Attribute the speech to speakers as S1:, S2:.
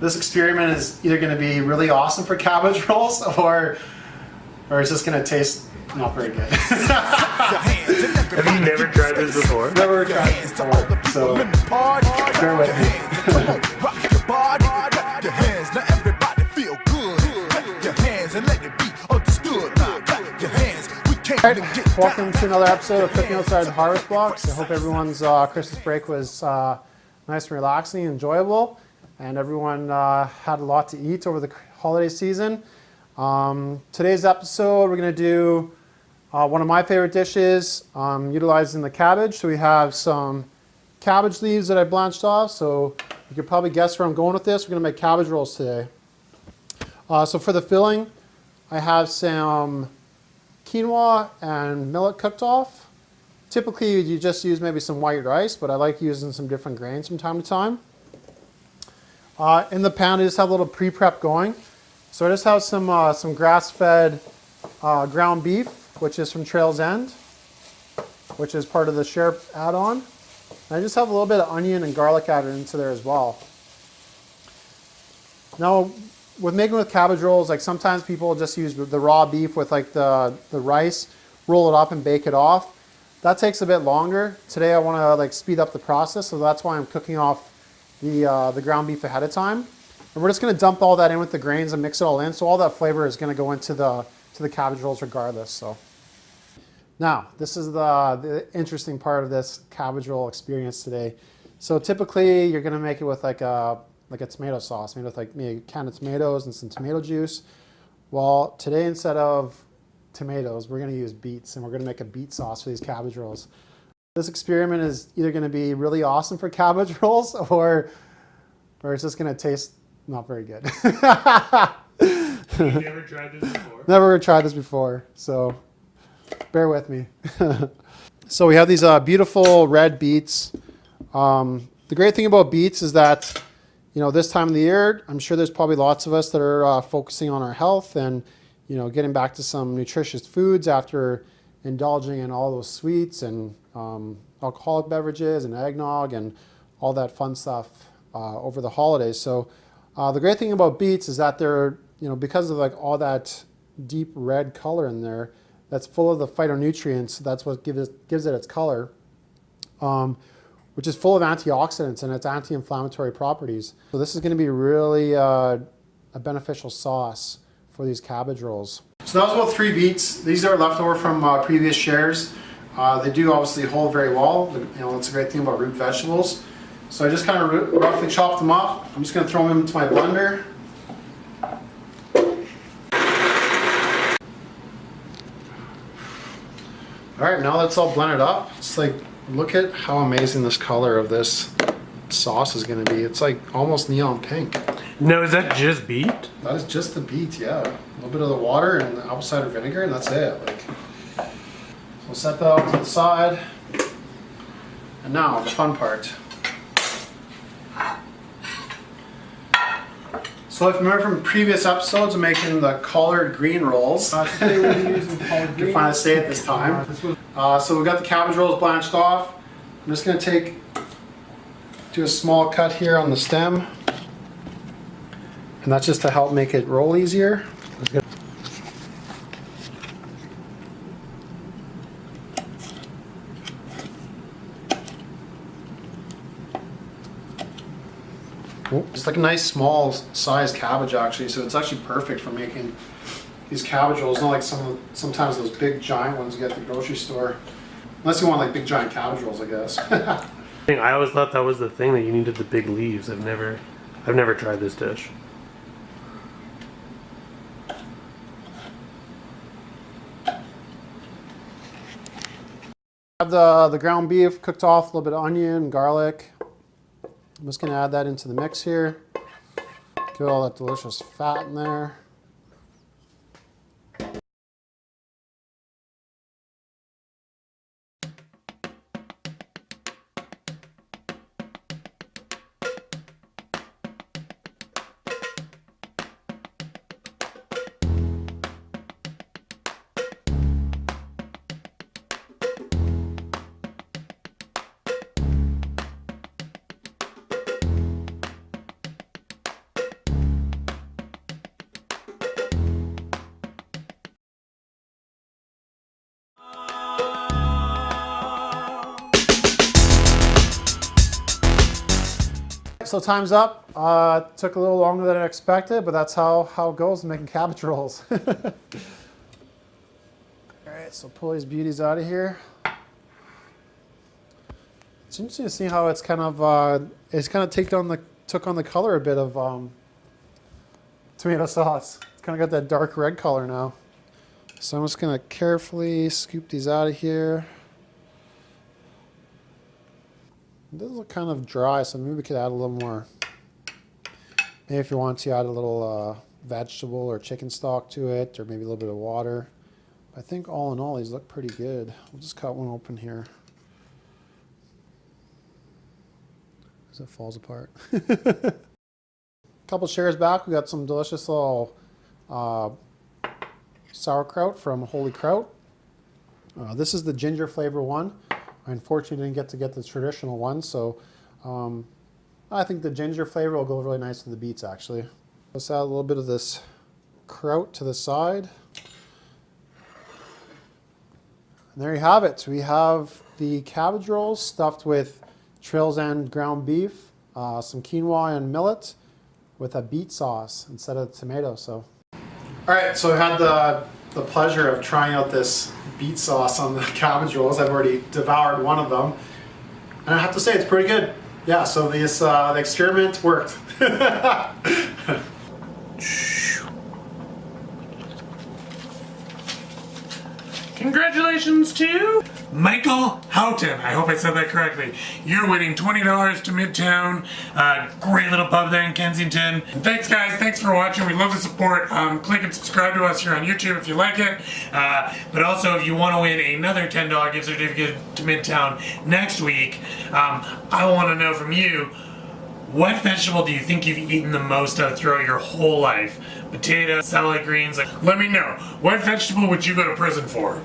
S1: This experiment is either going to be really awesome for cabbage rolls or it's just going to taste not very good.
S2: Have you never tried this before?
S1: Never tried this before, so bear with me. Alright, welcome to another episode of Cooking Outside the Harvest Box. I hope everyone's Christmas break was nice and relaxing and enjoyable, and everyone had a lot to eat over the holiday season. Today's episode, we're going to do one of my favorite dishes, utilizing the cabbage. So we have some cabbage leaves that I blanched off. So you could probably guess where I'm going with this. We're going to make cabbage rolls today. So for the filling, I have some quinoa and millet cooked off. Typically, you just use maybe some white rice, but I like using some different grains from time to time. In the pan, I just have a little pre-prep going. So I just have some grass-fed ground beef, which is from Trail's End, which is part of the share add-on. And I just have a little bit of onion and garlic added into there as well. Now, with making with cabbage rolls, like sometimes people just use the raw beef with like the rice, roll it up and bake it off. That takes a bit longer. Today I want to like speed up the process, so that's why I'm cooking off the ground beef ahead of time. And we're just going to dump all that in with the grains and mix it all in, so all that flavor is going to go into the cabbage rolls regardless. So now this is the interesting part of this cabbage roll experience today. So typically you're going to make it with like a tomato sauce, made with like maybe a can of tomatoes and some tomato juice. Well, today instead of tomatoes, we're going to use beets, and we're going to make a beet sauce for these cabbage rolls. This experiment is either going to be really awesome for cabbage rolls or it's just going to taste not very good.
S2: You've never tried this before?
S1: Never tried this before, so bear with me. So we have these beautiful red beets. The great thing about beets is that, you know, this time of the year, I'm sure there's probably lots of us that are focusing on our health and, you know, getting back to some nutritious foods after indulging in all those sweets and alcoholic beverages and eggnog and all that fun stuff over the holidays. So the great thing about beets is that they're, you know, because of like all that deep red color in there, that's full of the phytonutrients. That's what gives it its color, which is full of antioxidants and its anti-inflammatory properties. So this is going to be really a beneficial sauce for these cabbage rolls. So that was about 3 beets. These are left over from previous shares. They do obviously hold very well. You know, that's a great thing about root vegetables. So I just kind of roughly chopped them up. I'm just going to throw them into my blender. All right, now that's all blended up. It's like, look at how amazing this color of this sauce is going to be. It's like almost neon pink.
S2: No, is that just beet?
S1: That is just the beet, yeah. A little bit of the water and the apple cider vinegar, and that's it. Like, so we'll set that off to the side. And now the fun part. So if you remember from previous episodes, I'm making the collard green rolls.
S3: Today we're going to use some collard green.
S1: To finally say it this time. So we've got the cabbage rolls blanched off. I'm just going to do a small cut here on the stem. And that's just to help make it roll easier. Just like a nice small size cabbage actually, so it's actually perfect for making these cabbage rolls. Not like sometimes those big giant ones you get at the grocery store. Unless you want like big giant cabbage rolls, I guess.
S2: I always thought that was the thing, that you needed the big leaves. I've never tried this dish.
S1: I have the ground beef cooked off, a little bit of onion, garlic. I'm just going to add that into the mix here. Get all that delicious fat in there. so time's up. Took a little longer than I expected, but that's how it goes making cabbage rolls. All right, so pull these beauties out of here. It's interesting to see how it's kind of took on the color a bit of tomato sauce. It's kind of got that dark red color now. So I'm just gonna carefully scoop these out of here. It does look kind of dry, so maybe we could add a little more. Maybe if you want to add a little vegetable or chicken stock to it, or maybe a little bit of water. I think all in all, these look pretty good. We'll just cut one open here. As it falls apart. A couple shares back, we got some delicious little sauerkraut from Holy Kraut. This is the ginger flavor one. I unfortunately didn't get the traditional one, so I think the ginger flavor will go really nice with the beets actually. Let's add a little bit of this kraut to the side. And there you have it. We have the cabbage rolls stuffed with trills and ground beef, some quinoa and millet with a beet sauce instead of tomato. So, all right, so I had the pleasure of trying out this beet sauce on the cabbage rolls. I've already devoured one of them, and I have to say it's pretty good. Yeah, so this the experiment worked.
S4: Congratulations to Michael Houghton. I hope I said that correctly. You're winning $20 to Midtown. Great little pub there in Kensington. And thanks guys, thanks for watching. We love the support. Click and subscribe to us here on YouTube if you like it. But also if you want to win another $10 gift certificate to Midtown next week, I want to know from you, what vegetable do you think you've eaten the most of throughout your whole life? Potato, salad greens, let me know. What vegetable would you go to prison for?